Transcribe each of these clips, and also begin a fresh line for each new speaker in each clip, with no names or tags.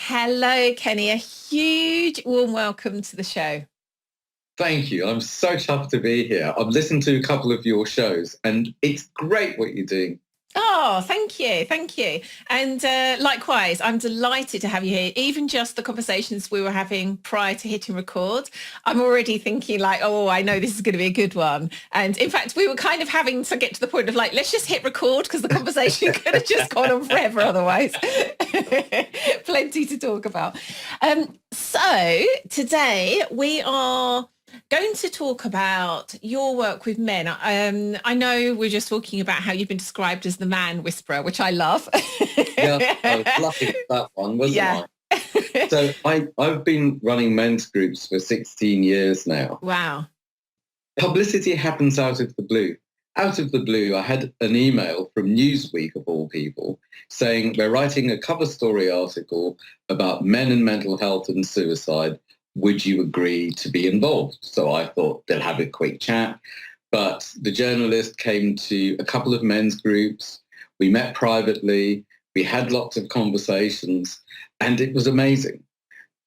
Hello, Kenny. A huge warm welcome to the show.
Thank you. I'm so chuffed to be here. I've listened to a couple of your shows and it's great what you're doing.
Oh, thank you. Thank you. And likewise, I'm delighted to have you here. Even just the conversations we were having prior to hitting record, I'm already thinking like, oh, I know this is going to be a good one. And in fact, we were kind of having to get to the point of like, let's just hit record because the conversation could have just gone on forever otherwise. Plenty to talk about. So today we are going to talk about your work with men. I know we're just talking about how you've been described as the man whisperer, which I love.
Yeah, I was lucky with that one, wasn't
Yeah.
I? So I've been running men's groups for 16 years now.
Wow.
Publicity happens out of the blue. Out of the blue, I had an email from Newsweek, of all people, saying we're writing a cover story article about men and mental health and suicide. Would you agree to be involved? So I thought they'll have a quick chat. But the journalist came to a couple of men's groups. We met privately. We had lots of conversations and it was amazing.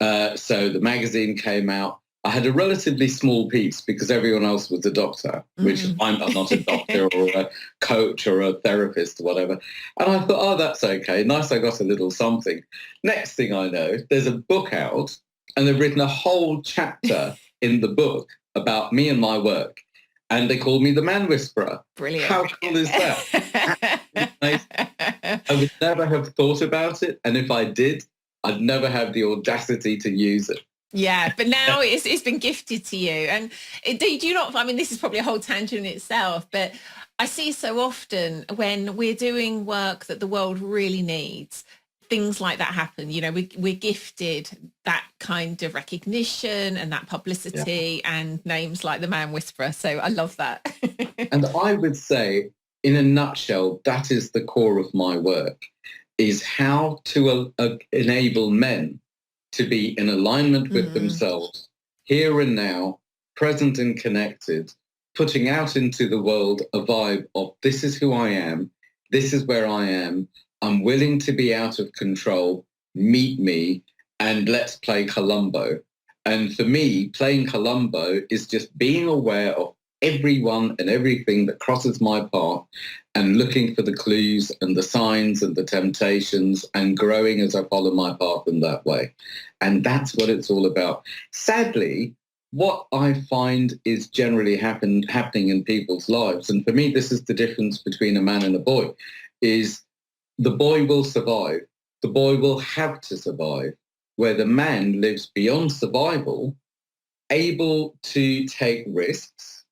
So the magazine came out. I had a relatively small piece because everyone else was a doctor, which I'm not a doctor or a coach or a therapist or whatever. And I thought, oh, that's okay. Nice, I got a little something. Next thing I know, there's a book out and they've written a whole chapter in the book about me and my work. And they called me the Man Whisperer.
Brilliant.
How cool is that? I would never have thought about it. And if I did, I'd never have the audacity to use it.
Yeah, but now it's been gifted to you. And do you not, I mean, this is probably a whole tangent in itself, but I see so often when we're doing work that the world really needs, things like that happen. You know, we're gifted that kind of recognition and that publicity and names like the Man Whisperer. So I love that.
And I would say, in a nutshell, that is the core of my work, is how to enable men to be in alignment with themselves, here and now, present and connected, putting out into the world a vibe of this is who I am, this is where I am, I'm willing to be out of control, meet me, and let's play Columbo. And for me, playing Columbo is just being aware of everyone and everything that crosses my path and looking for the clues and the signs and the temptations and growing as I follow my path in that way. And that's what it's all about. Sadly, what I find is generally happening in people's lives, and for me, this is the difference between a man and a boy, is the boy will survive. The boy will have to survive, where the man lives beyond survival, able to take risks,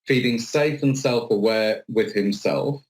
feeling safe and self-aware with himself,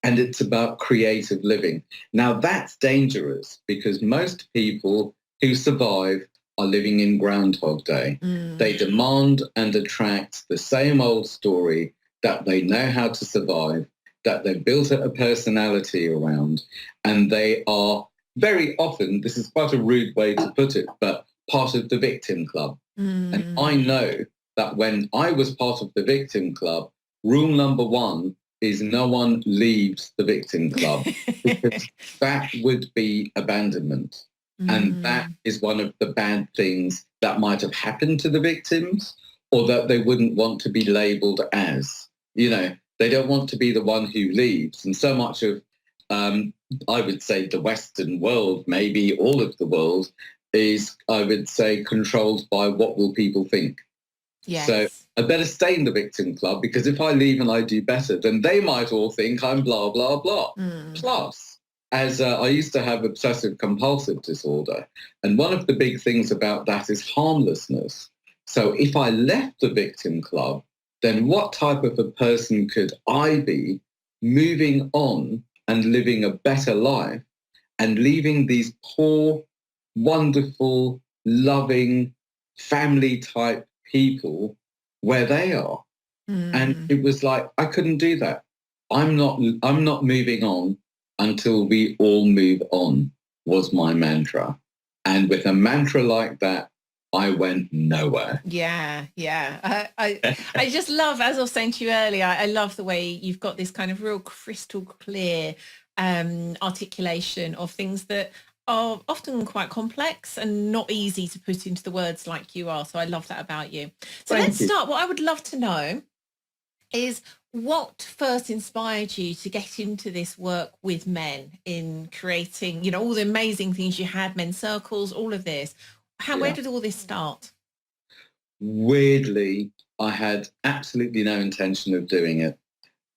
and it's about creative living. Now, that's dangerous because most people who survive are living in Groundhog Day. They demand and attract the same old story that they know how to survive, that they've built a personality around, and they are very often, this is quite a rude way to put it, but part of the victim club. And I know that when I was part of the victim club, rule number one is no one leaves the victim club because that would be abandonment. And that is one of the bad things that might have happened to the victims or that they wouldn't want to be labeled as. You know, they don't want to be the one who leaves. And so much of, I would say, the Western world, maybe all of the world, is, I would say, controlled by what will people think.
Yes.
So I better stay in the victim club because if I leave and I do better, then they might all think I'm blah, blah, blah. Plus, as I used to have obsessive compulsive disorder, and one of the big things about that is harmlessness. So if I left the victim club, then what type of a person could I be moving on and living a better life and leaving these poor, wonderful, loving, family-type people where they are? And it was like, I couldn't do that. I'm not moving on until we all move on, was my mantra. And with a mantra like that, I went nowhere.
Yeah. I just love, as I was saying to you earlier, I love the way you've got this kind of real crystal clear articulation of things that are often quite complex and not easy to put into the words like you are. So I love that about you. So let's
Thank you.
start. What I would love to know is what first inspired you to get into this work with men in creating, all the amazing things you had, men's circles, all of this. Where
Yeah.
did all this start?
Weirdly, I had absolutely no intention of doing it.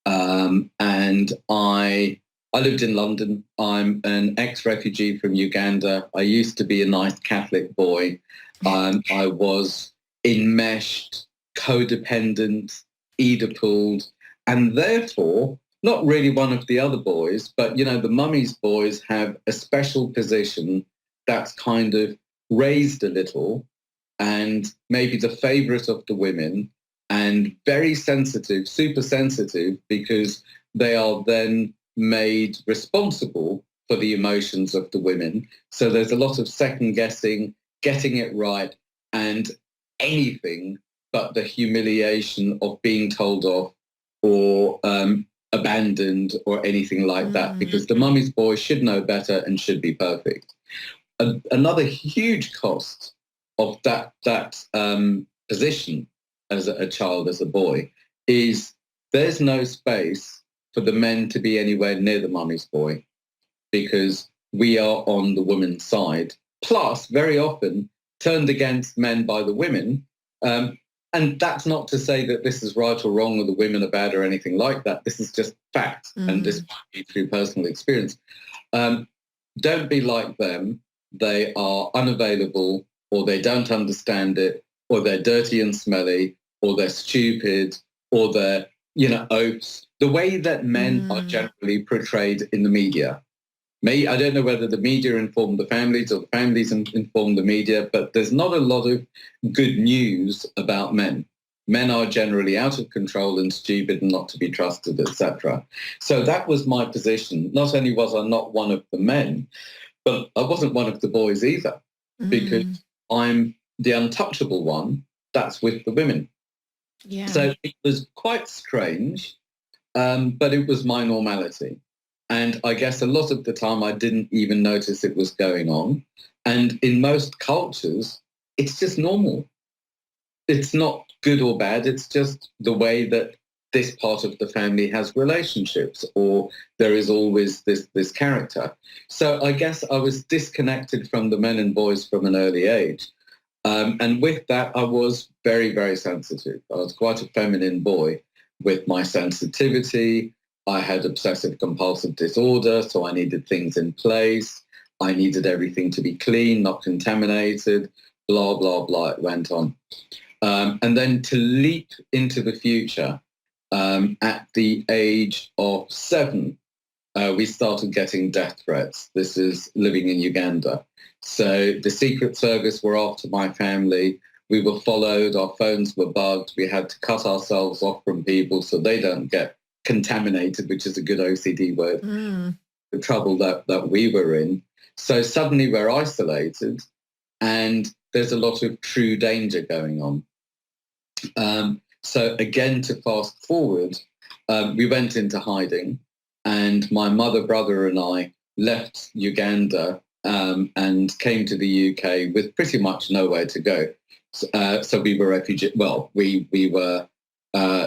And I lived in London. I'm an ex-refugee from Uganda. I used to be a nice Catholic boy. I was enmeshed, codependent, Oedipal, and therefore not really one of the other boys, but, the mummy's boys have a special position that's kind of raised a little and maybe the favorite of the women and very sensitive, super sensitive, because they are then made responsible for the emotions of the women. So there's a lot of second guessing, getting it right, and anything but the humiliation of being told off or abandoned or anything like that, because the mummy's boy should know better and should be perfect. Another huge cost of that position as a child, as a boy, is there's no space for the men to be anywhere near the mummy's boy because we are on the woman's side. Plus, very often turned against men by the women. And that's not to say that this is right or wrong or the women are bad or anything like that. This is just fact. And this might be through personal experience. Don't be like them. They are unavailable, or they don't understand it, or they're dirty and smelly, or they're stupid, or they're, oafs. The way that men are generally portrayed in the media. I don't know whether the media inform the families or the families inform the media, but there's not a lot of good news about men. Men are generally out of control and stupid and not to be trusted, etc. So that was my position. Not only was I not one of the men, but I wasn't one of the boys either, because I'm the untouchable one that's with the women.
Yeah.
So it was quite strange, but it was my normality. And I guess a lot of the time I didn't even notice it was going on. And in most cultures, it's just normal. It's not good or bad. It's just the way that this part of the family has relationships, or there is always this character. So I guess I was disconnected from the men and boys from an early age. And with that, I was very, very sensitive. I was quite a feminine boy with my sensitivity. I had obsessive compulsive disorder, so I needed things in place. I needed everything to be clean, not contaminated, blah, blah, blah. It went on. And then to leap into the future, at the age of 7, we started getting death threats. This is living in Uganda. So the Secret Service were after my family. We were followed. Our phones were bugged. We had to cut ourselves off from people so they don't get contaminated, which is a good OCD word, the trouble that we were in. So suddenly we're isolated and there's a lot of true danger going on. So again, to fast forward, we went into hiding and my mother, brother and I left Uganda and came to the UK with pretty much nowhere to go. So we were refugees. Well, we were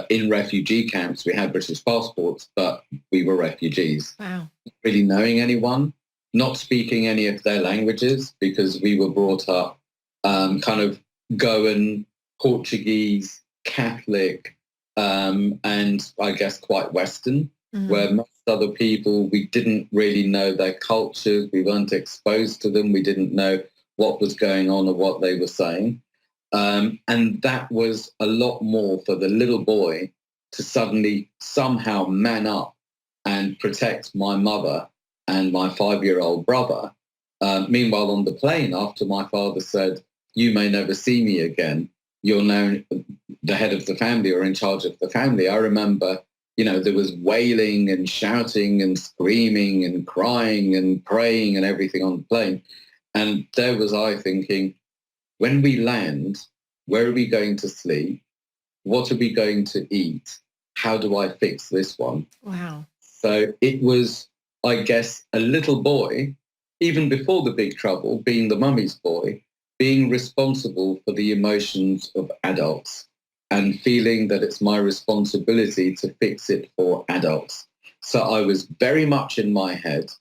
in refugee camps. We had British passports, but we were refugees.
Wow.
Not really knowing anyone, not speaking any of their languages because we were brought up kind of Goan, Portuguese, Catholic, and I guess quite Western, where most other people, we didn't really know their cultures. We weren't exposed to them. We didn't know what was going on or what they were saying. And that was a lot more for the little boy to suddenly somehow man up and protect my mother and my 5-year-old brother. Meanwhile, on the plane, after my father said, "You may never see me again. You're now the head of the family or in charge of the family." I remember, there was wailing and shouting and screaming and crying and praying and everything on the plane. And there was I thinking, when we land, where are we going to sleep? What are we going to eat? How do I fix this one?
Wow.
So it was, I guess, a little boy even before the big trouble, being the mummy's boy, being responsible for the emotions of adults and feeling that it's my responsibility to fix it for adults. So I was very much in my head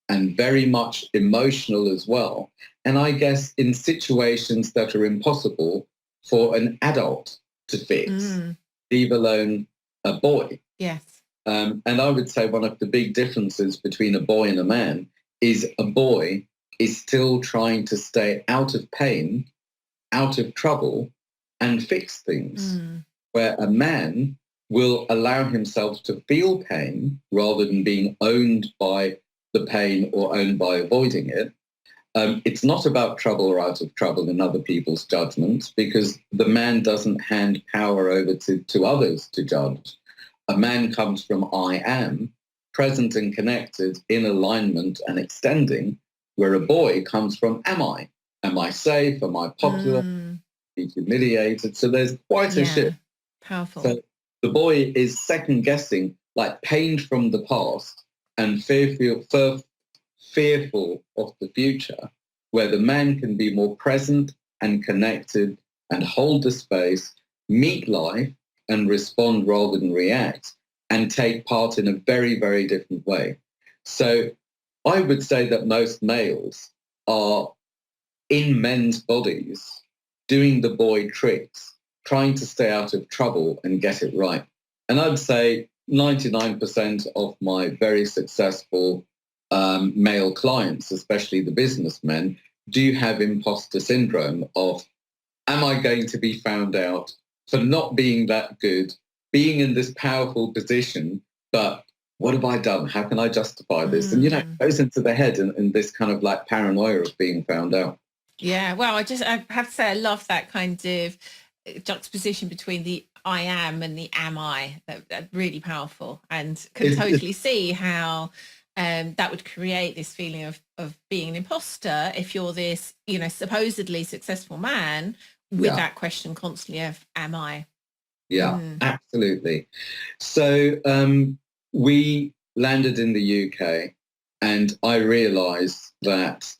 and very much emotional as well. And I guess in situations that are impossible for an adult to fix, leave alone a boy.
Yes.
And I would say one of the big differences between a boy and a man is a boy is still trying to stay out of pain, out of trouble, and fix things, where a man will allow himself to feel pain rather than being owned by the pain or owned by avoiding it. It's not about trouble or out of trouble in other people's judgments, because the man doesn't hand power over to others to judge. A man comes from I am, present and connected, in alignment and extending, where a boy comes from am I? Am I safe? Am I popular? Be humiliated? So there's quite a shift.
Powerful.
So the boy is second guessing, like pained from the past and fearful of the future, where the man can be more present and connected and hold the space, meet life and respond rather than react, and take part in a very, very different way. So I would say that most males are in men's bodies doing the boy tricks, trying to stay out of trouble and get it right. And I'd say 99% of my very successful male clients, especially the businessmen, do have imposter syndrome of, am I going to be found out for not being that good, being in this powerful position, but what have I done? How can I justify this? And, it goes into the head in this kind of like paranoia of being found out.
Yeah, well, I have to say I love that kind of juxtaposition between the I am and the am I. That's really powerful, and can totally see how that would create this feeling of being an imposter if you're this, supposedly successful man with that question constantly of am I?
Yeah, absolutely. So we landed in the UK, and I realized that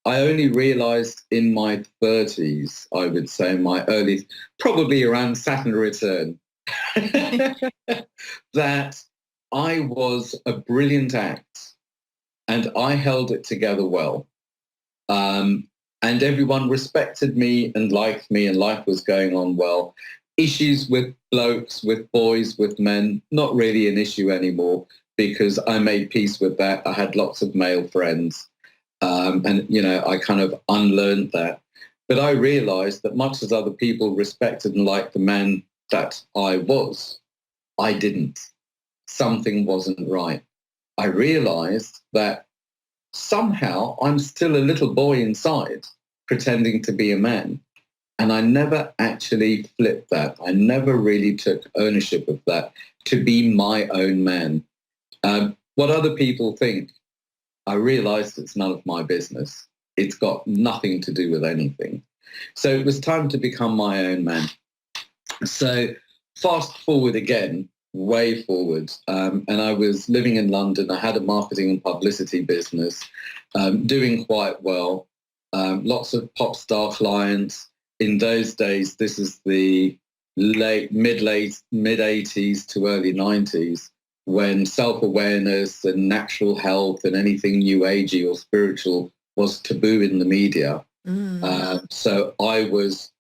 I only realized in my 30s, I would say my early, probably around Saturn return, that I was a brilliant act and I held it together well. And everyone respected me and liked me and life was going on well. Issues with blokes, with boys, with men, not really an issue anymore because I made peace with that. I had lots of male friends. I kind of unlearned that. But I realized that much as other people respected and liked the man that I was, I didn't. Something wasn't right. I realized that somehow I'm still a little boy inside pretending to be a man. And I never actually flipped that. I never really took ownership of that to be my own man. What other people think, I realized it's none of my business. It's got nothing to do with anything. So it was time to become my own man. So fast forward again, way forward. And I was living in London. I had a marketing and publicity business, doing quite well. Lots of pop star clients. In those days, this is the mid 80s to early 90s. When self-awareness and natural health and anything new agey or spiritual was taboo in the media. So I was,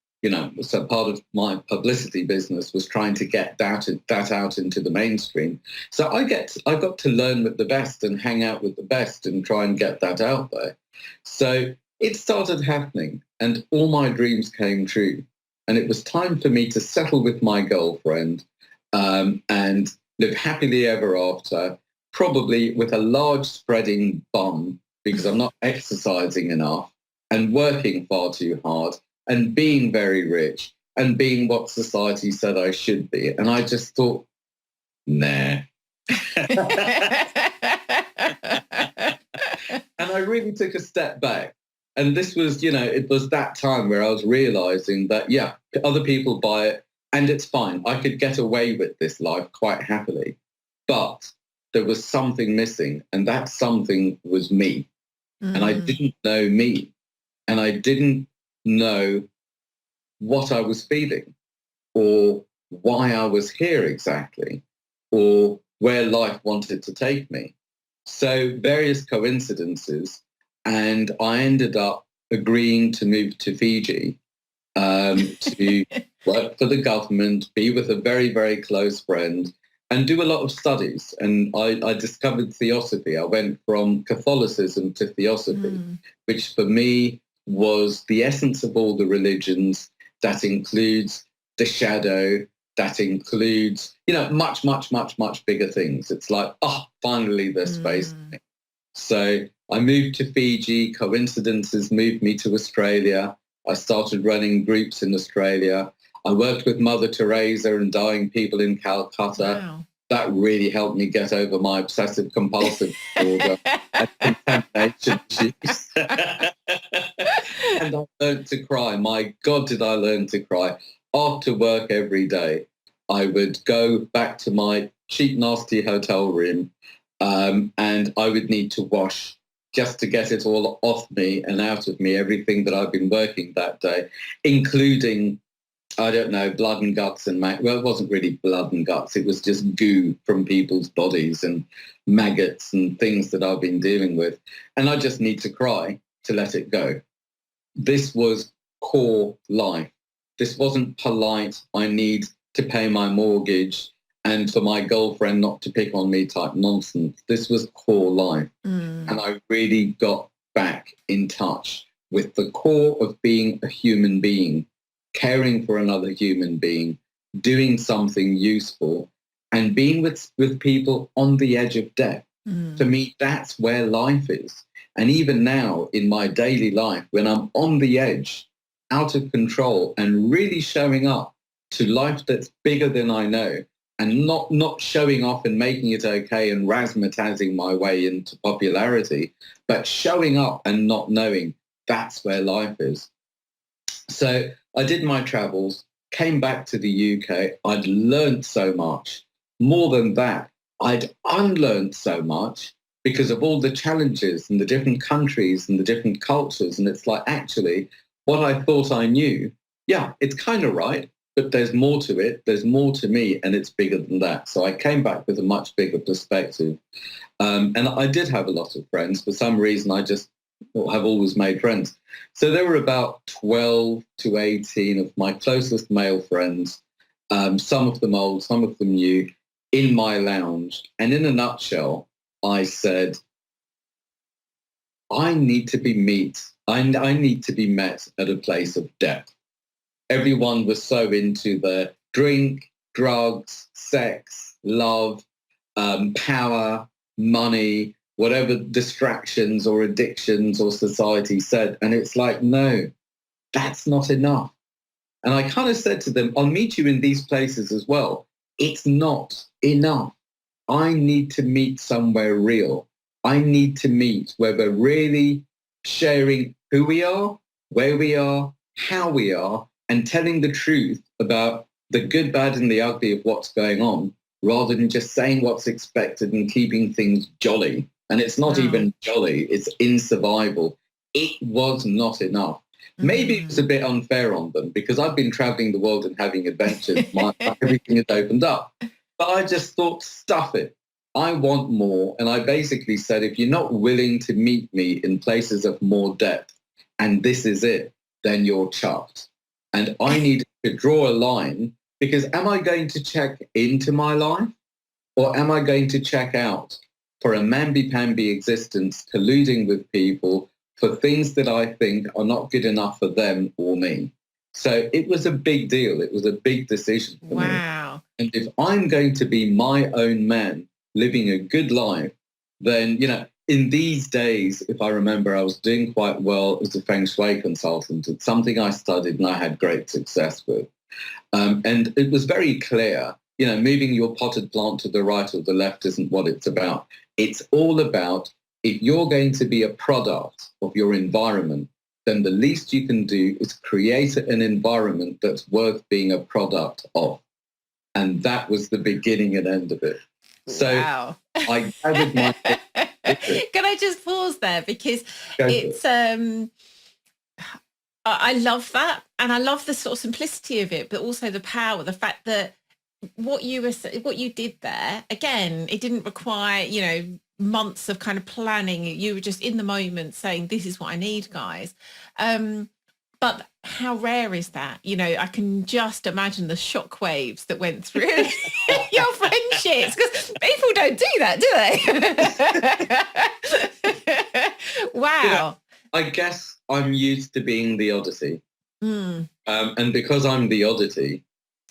so part of my publicity business was trying to get that out into the mainstream. So I got to learn with the best and hang out with the best and try and get that out there. So it started happening and all my dreams came true. And it was time for me to settle with my girlfriend and live happily ever after, probably with a large spreading bum because I'm not exercising enough and working far too hard and being very rich and being what society said I should be. And I just thought, nah. And I really took a step back. And this was, it was that time where I was realizing that, yeah, other people buy it. And it's fine. I could get away with this life quite happily. But there was something missing, and that something was me. and I didn't know me, and I didn't know what I was feeling or why I was here exactly or where life wanted to take me. So various coincidences, and I ended up agreeing to move to Fiji to work for the government, be with a very, very close friend, and do a lot of studies. And I discovered theosophy. I went from Catholicism to theosophy, which for me was the essence of all the religions. That includes the shadow, that includes, much, much, much, much bigger things. It's like, finally there's space. So I moved to Fiji. Coincidences moved me to Australia. I started running groups in Australia. I worked with Mother Teresa and dying people in Calcutta.
Wow.
That really helped me get over my obsessive compulsive disorder and contamination issues. And I learned to cry. My God, did I learn to cry. After work every day, I would go back to my cheap, nasty hotel room, and I would need to wash just to get it all off me and out of me, everything that I've been working that day, including, I don't know, blood and guts and well, it wasn't really blood and guts. It was just goo from people's bodies and maggots and things that I've been dealing with. And I just need to cry to let it go. This was core life. This wasn't polite. I need to pay my mortgage and for my girlfriend not to pick on me type nonsense. This was core life. And I really got back in touch with the core of being a human being, caring for another human being, doing something useful, and being with people on the edge of death. For me, that's where life is. And even now in my daily life, when I'm on the edge, out of control, and really showing up to life that's bigger than I know, and not showing off and making it okay and razzmatazing my way into popularity, but showing up and not knowing, that's where life is. So I did my travels, came back to the UK. I'd learned so much. More than that, I'd unlearned so much because of all the challenges and the different countries and the different cultures. And it's like, actually, what I thought I knew, yeah, it's kind of right, but there's more to it. There's more to me, and it's bigger than that. So I came back with a much bigger perspective. And I did have a lot of friends. For some reason, I just have always made friends. So there were about 12 to 18 of my closest male friends, some of them old, some of them new, in my lounge. And in a nutshell, I said, I need to be met at a place of depth. Everyone was so into the drink, drugs, sex, love, power, money, whatever distractions or addictions or society said. And it's like, no, that's not enough. And I kind of said to them, I'll meet you in these places as well. It's not enough. I need to meet somewhere real. I need to meet where we're really sharing who we are, where we are, how we are, and telling the truth about the good, bad, and the ugly of what's going on, rather than just saying what's expected and keeping things jolly. And it's not even jolly, it's in survival. It was not enough. Maybe it was a bit unfair on them because I've been traveling the world and having adventures. Everything had opened up. But I just thought, stuff it. I want more. And I basically said, if you're not willing to meet me in places of more depth, and this is it, then you're chuffed. And I need to draw a line, because am I going to check into my life, or am I going to check out for a mamby-pamby existence, colluding with people for things that I think are not good enough for them or me? So it was a big deal. It was a big decision for me.
Wow.
And if I'm going to be my own man, living a good life, then, in these days, if I remember, I was doing quite well as a feng shui consultant. It's something I studied and I had great success with. And it was very clear, moving your potted plant to the right or the left isn't what it's about. It's all about, if you're going to be a product of your environment, then the least you can do is create an environment that's worth being a product of. And that was the beginning and end of it. So
wow.
I gathered my
Can I just pause there? Because
Go for
it's,
it.
I love that. And I love the sort of simplicity of it, but also the power, the fact that what you did there, again, it didn't require, months of kind of planning. You were just in the moment saying, this is what I need, guys. But how rare is that? I can just imagine the shockwaves that went through your friendships, because people don't do that, do they? Wow.
I guess I'm used to being the oddity.
Mm.
And because I'm the oddity,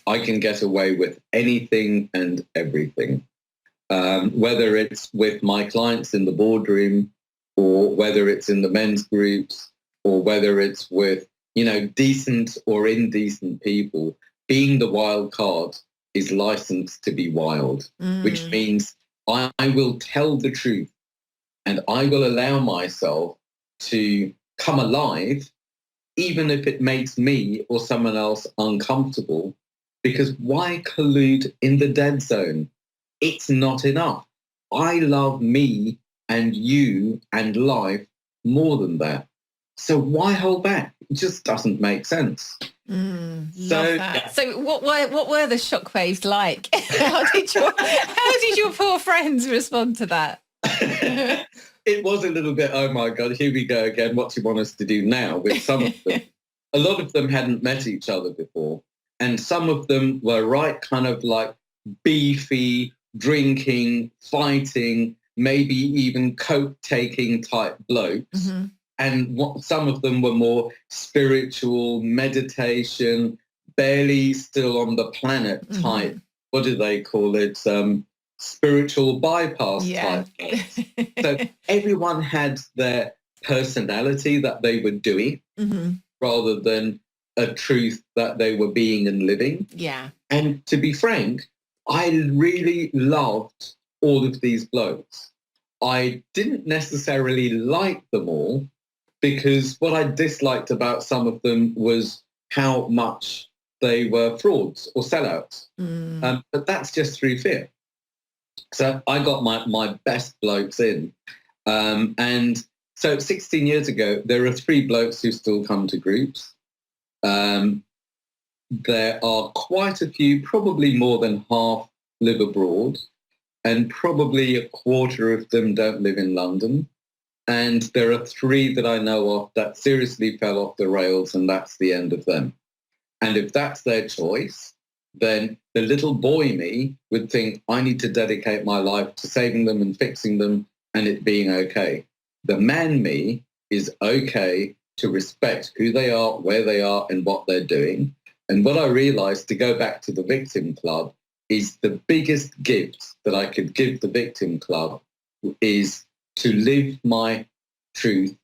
I can get away with anything and everything. Whether it's with my clients in the boardroom, or whether it's in the men's groups, or whether it's with, decent or indecent people, being the wild card is licensed to be wild, which means I will tell the truth, and I will allow myself to come alive, even if it makes me or someone else uncomfortable, because why collude in the dead zone? It's not enough. I love me and you and life more than that. So why hold back? It just doesn't make sense.
Love that. Yeah. So what were the shockwaves like? How did your poor friends respond to that?
It was a little bit, oh my God, here we go again. What do you want us to do now? With some of them, a lot of them hadn't met each other before. And some of them were right kind of like beefy, drinking, fighting, maybe even coke-taking type blokes. Mm-hmm. And some of them were more spiritual, meditation, barely still on the planet type. Mm-hmm. What do they call it? Spiritual bypass type. So everyone had their personality that they were doing, rather than a truth that they were being and living.
Yeah.
And to be frank, I really loved all of these blokes. I didn't necessarily like them all, because what I disliked about some of them was how much they were frauds or sellouts. But that's just through fear. So I got my best blokes in. And so 16 years ago, there are 3 blokes who still come to groups. There are quite a few, probably more than half live abroad, and probably a quarter of them don't live in London. And there are 3 that I know of that seriously fell off the rails, and that's the end of them. And if that's their choice, then the little boy me would think I need to dedicate my life to saving them and fixing them and it being okay. The man me is okay to respect who they are, where they are, and what they're doing. And what I realized, to go back to the victim club, is the biggest gift that I could give the victim club is to live my truth,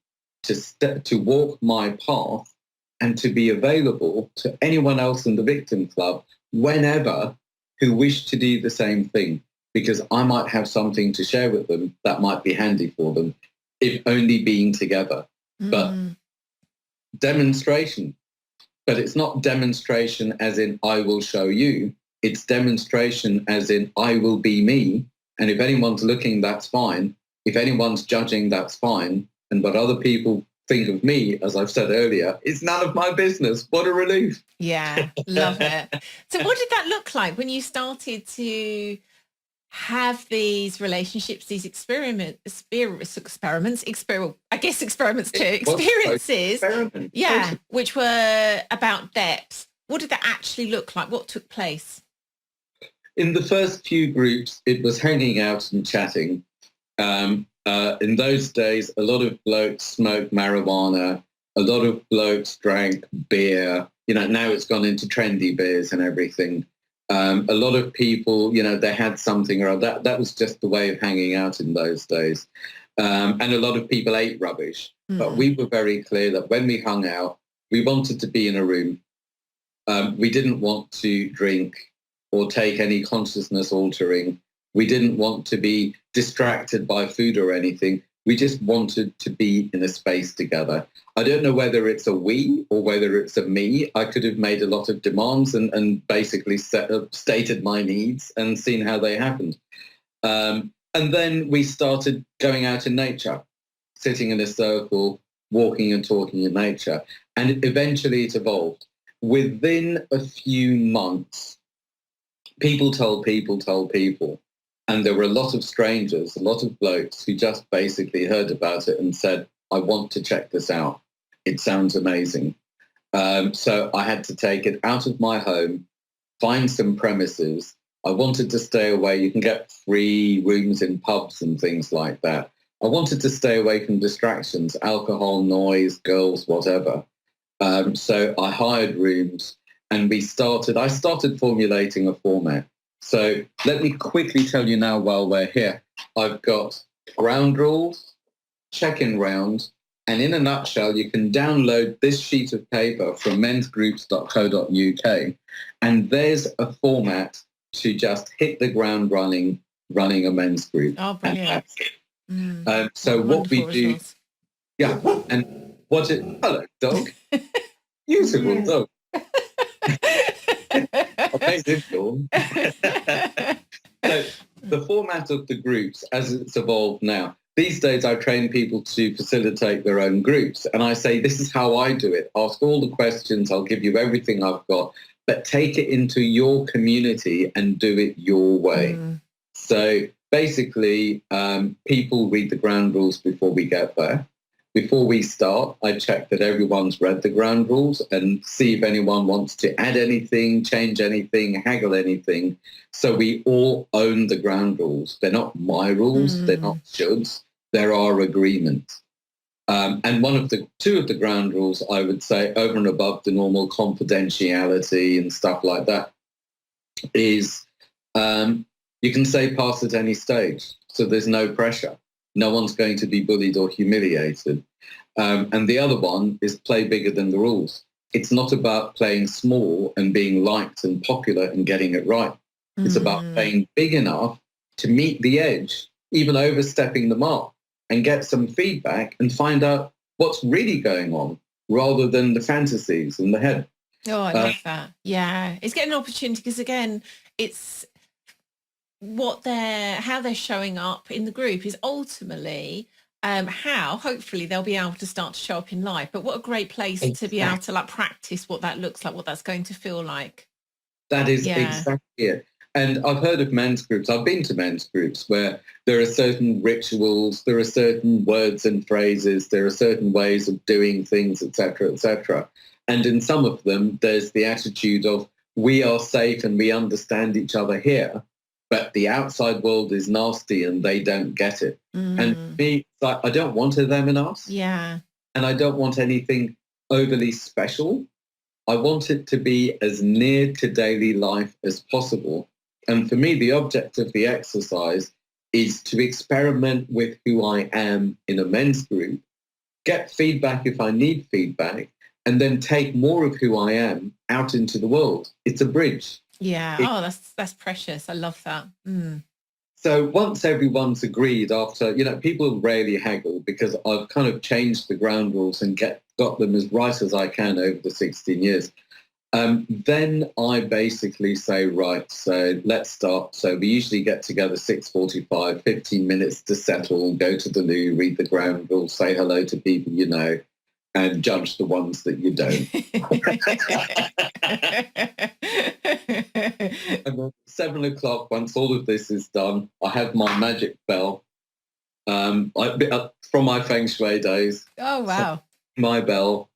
to walk my path, and to be available to anyone else in the victim club whenever who wish to do the same thing, because I might have something to share with them that might be handy for them, if only being together. But demonstration, but it's not demonstration as in I will show you. It's demonstration as in I will be me. And if anyone's looking, that's fine. If anyone's judging, that's fine. And what other people think of me, as I've said earlier, it's none of my business. What a relief.
Yeah, love it. So what did that look like when you started to have these relationships, these experiences too, yeah, which were about depth? What did that actually look like? What took place?
In the first few groups, it was hanging out and chatting. In those days, a lot of blokes smoked marijuana. A lot of blokes drank beer. Now it's gone into trendy beers and everything. A lot of people, they had something or other. That was just the way of hanging out in those days. And a lot of people ate rubbish. But we were very clear that when we hung out, we wanted to be in a room. We didn't want to drink or take any consciousness altering. We didn't want to be distracted by food or anything. We just wanted to be in a space together. I don't know whether it's a we or whether it's a me. I could have made a lot of demands and basically stated my needs and seen how they happened. And And then we started going out in nature, sitting in a circle, walking and talking in nature. And eventually it evolved. Within a few months, people told people. And there were a lot of strangers, a lot of blokes who just basically heard about it and said, I want to check this out. It sounds amazing. So I had to take it out of my home, find some premises. I wanted to stay away. You can get free rooms in pubs and things like that. I wanted to stay away from distractions, alcohol, noise, girls, whatever. So I hired rooms and I started formulating a format. So let me quickly tell you now while we're here. I've got ground rules, check-in round, and in a nutshell, you can download this sheet of paper from mensgroups.co.uk, and there's a format to just hit the ground running a men's group.
Oh, brilliant.
So what we do,
results.
yeah, and hello, dog. Beautiful dog. Amazing, Dawn. So the format of the groups as it's evolved now, these days I train people to facilitate their own groups. And I say, this is how I do it. Ask all the questions. I'll give you everything I've got, but take it into your community and do it your way. So basically, people read the ground rules before we get there. Before we start, I check that everyone's read the ground rules and see if anyone wants to add anything, change anything, haggle anything. So we all own the ground rules. They're not my rules. They're not shoulds. They're our agreements. And two of the ground rules, I would say, over and above the normal confidentiality and stuff like that, is you can say pass at any stage. So there's no pressure. No one's going to be bullied or humiliated. And the other one is play bigger than the rules. It's not about playing small and being liked and popular and getting it right. It's about playing big enough to meet the edge, even overstepping the mark, and get some feedback and find out what's really going on rather than the fantasies in the head.
Oh, I love that. Yeah. It's getting an opportunity because, again, it's how they're showing up in the group is ultimately how hopefully they'll be able to start to show up in life. But what a great place to be able to practice what that looks like, what that's going to feel like.
That is exactly it. And I've heard of men's groups. I've been to men's groups where there are certain rituals, there are certain words and phrases, there are certain ways of doing things, etc., etc. And in some of them, there's the attitude of we are safe and we understand each other here, but the outside world is nasty and they don't get it. And for me, it's like, I don't want a them and us.
Yeah.
And I don't want anything overly special. I want it to be as near to daily life as possible. And for me, the object of the exercise is to experiment with who I am in a men's group, get feedback if I need feedback, and then take more of who I am out into the world. It's a bridge.
Yeah. That's precious. I love that.
So once everyone's agreed after, people rarely haggle because I've kind of changed the ground rules and got them as right as I can over the 16 years. Then I basically say, right, so let's start. So we usually get together 6:45, 15 minutes to settle, go to the loo, read the ground rules, say hello to people you know, and judge the ones that you don't. And then 7 o'clock, once all of this is done, I have my magic bell from my Feng Shui days.
Oh, wow.
So my bell.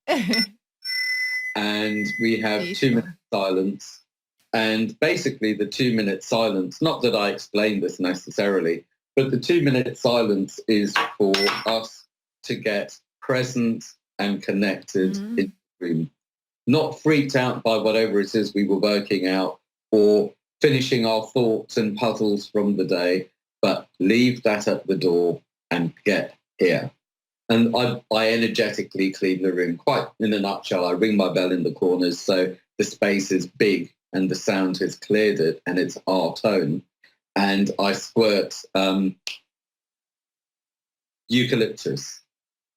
And we have 2 minutes silence. And basically the 2 minute silence, not that I explained this necessarily, but the 2 minute silence is for us to get present and connected in the room, not freaked out by whatever it is we were working out or finishing our thoughts and puzzles from the day, but leave that at the door and get here. And I energetically clean the room. Quite in a nutshell, I ring my bell in the corners so the space is big and the sound has cleared it and it's our tone. And I squirt eucalyptus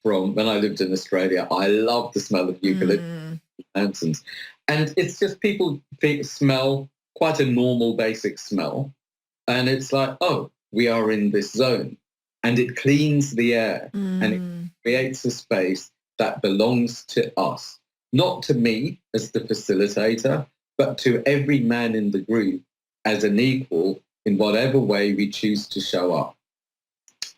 from when I lived in Australia. I love the smell of eucalyptus in the mountains. And it's just people smell quite a normal basic smell. And it's like, oh, we are in this zone. And it cleans the air and it
Mm.
creates a space that belongs to us, not to me as the facilitator, but to every man in the group as an equal in whatever way we choose to show up.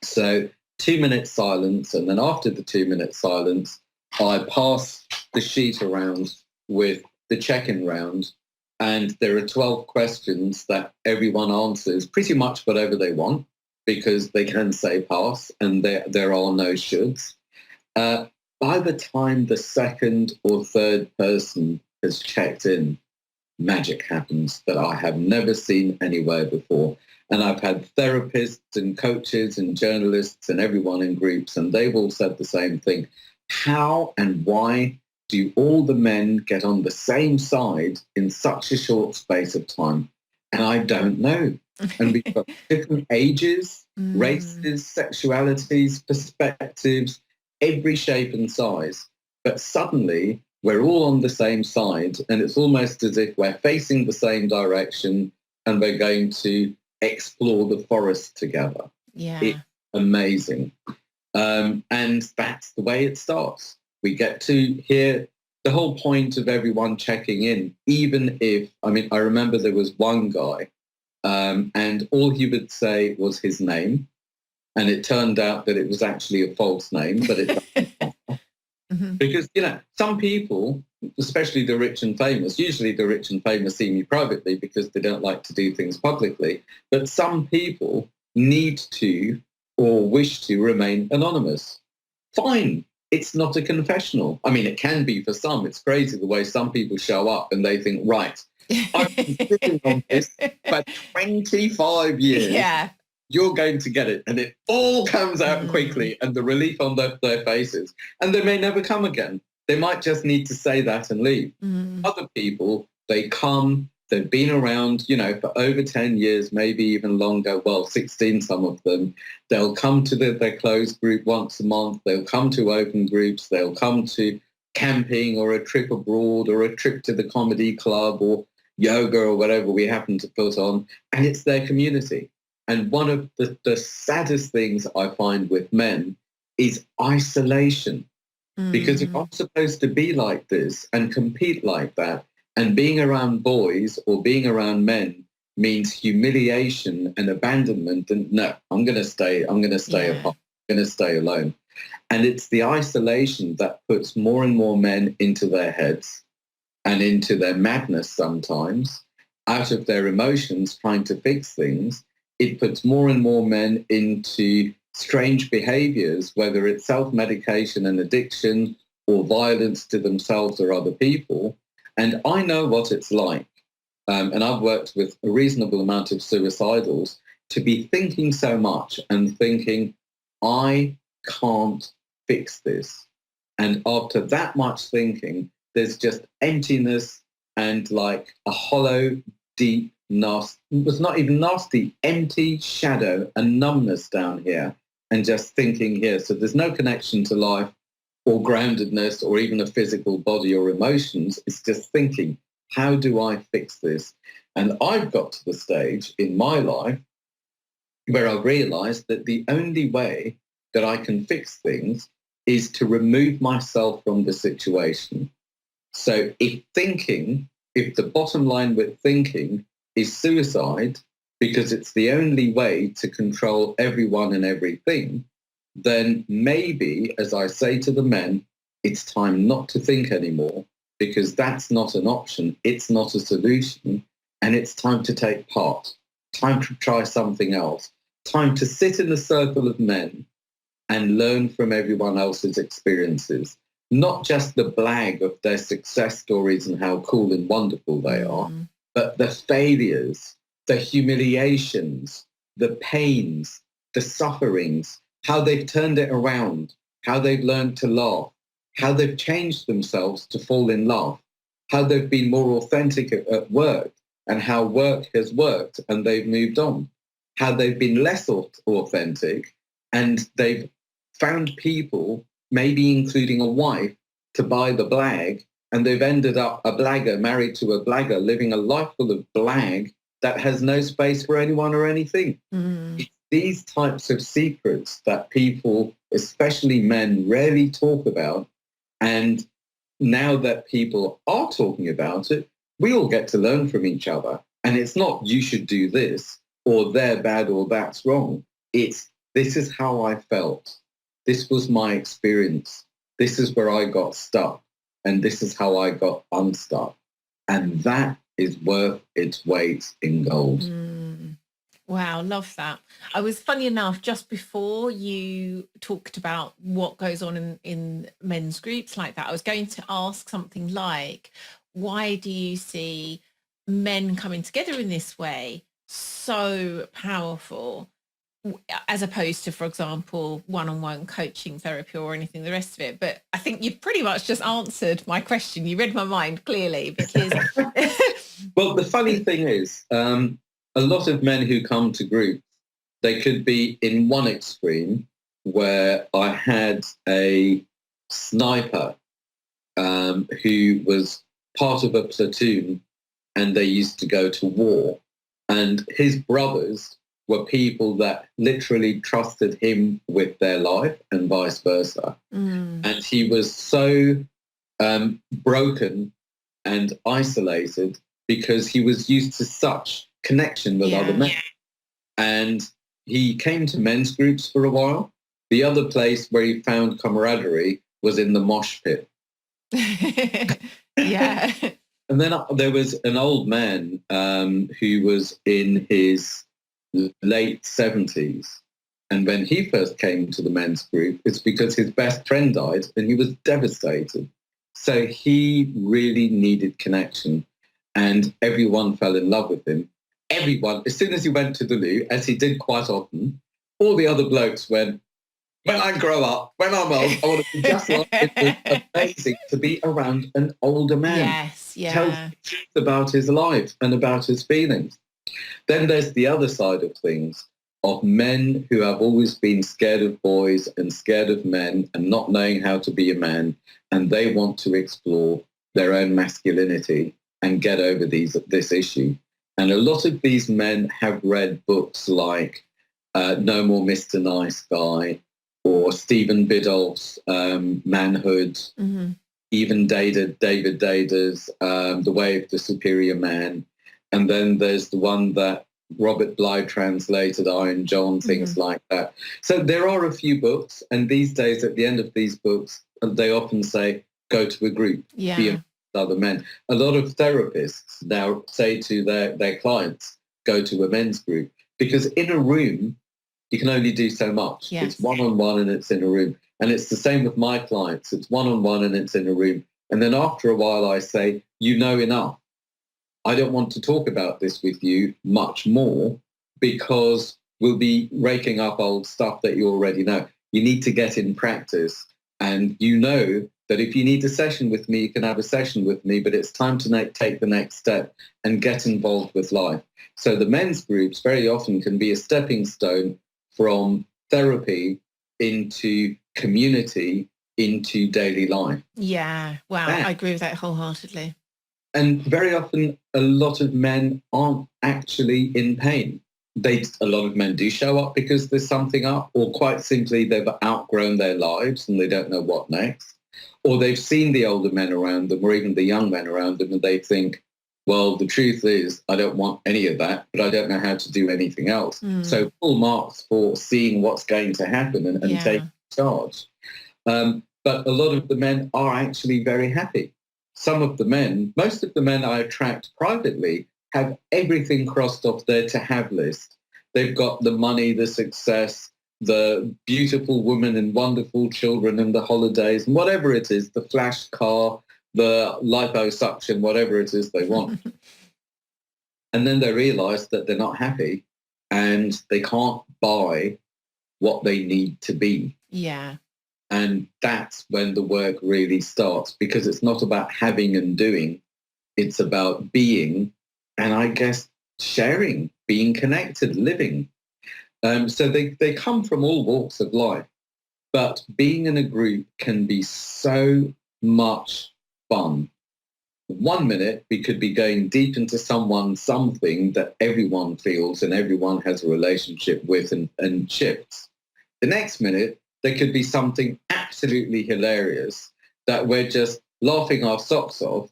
So 2 minute silence, and then after the 2 minute silence, I pass the sheet around with the check-in round, and there are 12 questions that everyone answers pretty much whatever they want, because they can say pass, and there are no shoulds. By the time the second or third person has checked in, magic happens that I have never seen anywhere before. And I've had therapists and coaches and journalists and everyone in groups, and they've all said the same thing. How and why do all the men get on the same side in such a short space of time? And I don't know. And we've got different ages, races, sexualities, perspectives, every shape and size. But suddenly we're all on the same side, and it's almost as if we're facing the same direction and we're going to explore the forest together.
Yeah.
It's amazing. And that's the way it starts. We get to hear the whole point of everyone checking in, even if, I remember there was one guy, and all he would say was his name. And it turned out that it was actually a false name, but because, some people, especially the rich and famous, usually the rich and famous see me privately because they don't like to do things publicly. But some people need to or wish to remain anonymous. Fine. It's not a confessional. It can be for some. It's crazy the way some people show up and they think, right, I've been sitting on this for 25 years.
Yeah.
You're going to get it. And it all comes out quickly, and the relief on their faces. And they may never come again. They might just need to say that and leave. Other people, they come, they've been around, for over 10 years, maybe even longer, 16, some of them. They'll come to their closed group once a month. They'll come to open groups. They'll come to camping or a trip abroad or a trip to the comedy club or yoga or whatever we happen to put on. And it's their community. And one of the saddest things I find with men is isolation. Because if I'm supposed to be like this and compete like that, and being around boys or being around men means humiliation and abandonment, and no, I'm going to stay apart. I'm going to stay alone. And it's the isolation that puts more and more men into their heads and into their madness sometimes, out of their emotions, trying to fix things. It puts more and more men into strange behaviors, whether it's self-medication and addiction or violence to themselves or other people. And I know what it's like. And I've worked with a reasonable amount of suicidals to be thinking so much and thinking, I can't fix this. And after that much thinking, there's just emptiness and like a hollow, deep, nasty, it was not even nasty, empty shadow and numbness down here and just thinking here. So there's no connection to life or groundedness or even a physical body or emotions. It's just thinking, how do I fix this? And I've got to the stage in my life where I've realized that the only way that I can fix things is to remove myself from the situation. So if the bottom line with thinking is suicide, because it's the only way to control everyone and everything, then maybe, as I say to the men, it's time not to think anymore, because that's not an option. It's not a solution. And it's time to take part, time to try something else, time to sit in a circle of men and learn from everyone else's experiences, not just the blag of their success stories and how cool and wonderful they are, but the failures, the humiliations, the pains, the sufferings, how they've turned it around, how they've learned to laugh, how they've changed themselves to fall in love, how they've been more authentic at work and how work has worked and they've moved on, how they've been less authentic and they've found people, maybe including a wife, to buy the blag, and they've ended up a blagger, married to a blagger, living a life full of blag that has no space for anyone or anything. It's these types of secrets that people, especially men, rarely talk about. And now that people are talking about it, we all get to learn from each other. And it's not you should do this or they're bad or that's wrong. It's this is how I felt. This was my experience. This is where I got stuck. And this is how I got unstuck. And that is worth its weight in gold.
Wow, love that. I was, funny enough, just before you talked about what goes on in men's groups like that, I was going to ask something like, why do you see men coming together in this way so powerful, as opposed to, for example, one-on-one coaching therapy or anything, the rest of it? But I think you've pretty much just answered my question. You read my mind clearly, because...
Well, the funny thing is, a lot of men who come to groups, they could be in one extreme where I had a sniper who was part of a platoon and they used to go to war. And his brothers were people that literally trusted him with their life and vice versa. And he was so broken and isolated because he was used to such connection with other men. And he came to men's groups for a while. The other place where he found camaraderie was in the mosh pit.
Yeah.
And then there was an old man who was in his late 70s. And when he first came to the men's group, it's because his best friend died and he was devastated. So he really needed connection and everyone fell in love with him. Everyone, as soon as he went to the loo, as he did quite often, all the other blokes went, when I grow up, when I'm old, I want to be just like him. It was amazing to be around an older man.
Yes, yeah.
Tells the truth about his life and about his feelings. Then there's the other side of things, of men who have always been scared of boys and scared of men and not knowing how to be a man, and they want to explore their own masculinity and get over this issue. And a lot of these men have read books like No More Mr. Nice Guy or Stephen Biddulph's Manhood, even David Dada's The Way of the Superior Man. And then there's the one that Robert Bly translated, Iron John, things like that. So there are a few books, and these days at the end of these books, they often say, go to a group, be amongst other men. A lot of therapists now say to their clients, go to a men's group, because in a room, you can only do so much.
Yes.
It's one-on-one and it's in a room. And it's the same with my clients. It's one-on-one and it's in a room. And then after a while, I say, you know enough. I don't want to talk about this with you much more because we'll be raking up old stuff that you already know. You need to get in practice. And you know that if you need a session with me, you can have a session with me, but it's time to take the next step and get involved with life. So the men's groups very often can be a stepping stone from therapy into community, into daily life.
Yeah. Wow. I agree with that wholeheartedly.
And very often, a lot of men aren't actually in pain. A lot of men do show up because there's something up, or quite simply they've outgrown their lives and they don't know what next. Or they've seen the older men around them or even the young men around them and they think, well, the truth is I don't want any of that, but I don't know how to do anything else. So full marks for seeing what's going to happen and taking charge. But a lot of the men are actually very happy. Some of the men, most of the men I attract privately have everything crossed off their to-have list. They've got the money, the success, the beautiful woman and wonderful children and the holidays and whatever it is, the flash car, the liposuction, whatever it is they want. And then they realize that they're not happy and they can't buy what they need to be.
Yeah.
And that's when the work really starts, because it's not about having and doing. It's about being and, I guess, sharing, being connected, living. So they come from all walks of life. But being in a group can be so much fun 1 minute, we could be going deep into something that everyone feels and everyone has a relationship with and shifts. The next minute, there could be something absolutely hilarious that we're just laughing our socks off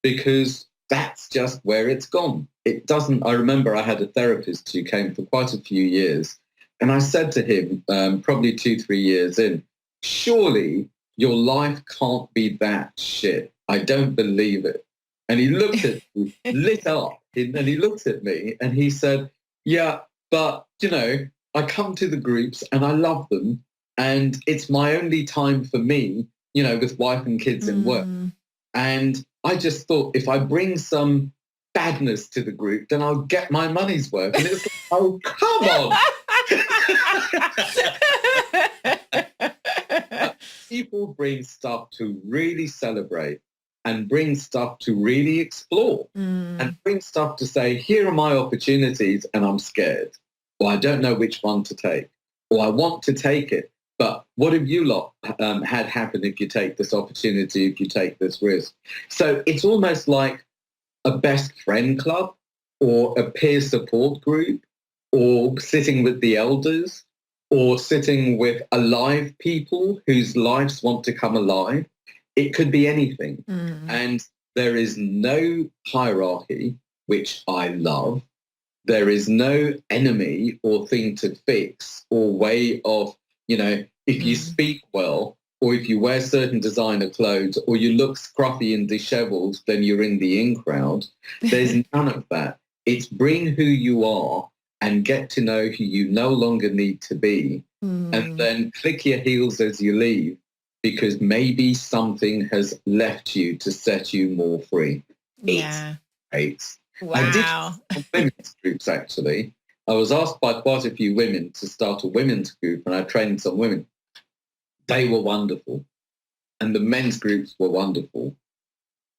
because that's just where it's gone. It doesn't. I remember I had a therapist who came for quite a few years, and I said to him, probably 2-3 years in, surely your life can't be that shit. I don't believe it. And he looked at me, lit up, and he looked at me and he said, yeah, but, I come to the groups and I love them. And it's my only time for me, with wife and kids and work. And I just thought if I bring some badness to the group, then I'll get my money's worth. And it's like, oh, come on. People bring stuff to really celebrate and bring stuff to really explore and bring stuff to say, here are my opportunities and I'm scared, or I don't know which one to take, or I want to take it. But what have you lot had happen if you take this opportunity, if you take this risk? So it's almost like a best friend club or a peer support group or sitting with the elders or sitting with alive people whose lives want to come alive. It could be anything. And there is no hierarchy, which I love. There is no enemy or thing to fix or way of, if you speak well or if you wear certain designer clothes or you look scruffy and disheveled, then you're in the in crowd. There's none of that. It's bring who you are and get to know who you no longer need to be and then click your heels as you leave because maybe something has left you to set you more free.
Yeah.
It's great.
Wow.
I did women's groups, actually. I was asked by quite a few women to start a women's group and I trained some women. They were wonderful. And the men's groups were wonderful.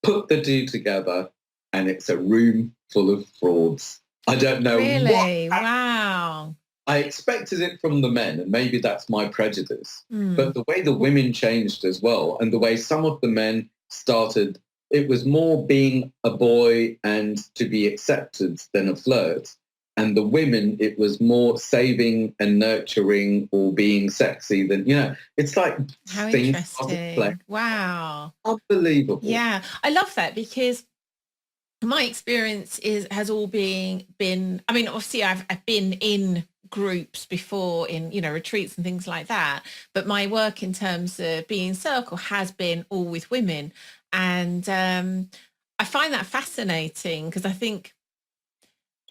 Put the two together and it's a room full of frauds. I don't know.
Really? Wow.
I expected it from the men, and maybe that's my prejudice. But the way the women changed as well, and the way some of the men started, it was more being a boy and to be accepted than a flirt. And the women, it was more saving and nurturing or being sexy than, it's like
How
things started to play.
interesting. Wow.
Unbelievable.
Yeah. I love that because my experience has all been, I mean, obviously I've been in groups before in, retreats and things like that. But my work in terms of being in circle has been all with women. And I find that fascinating because I think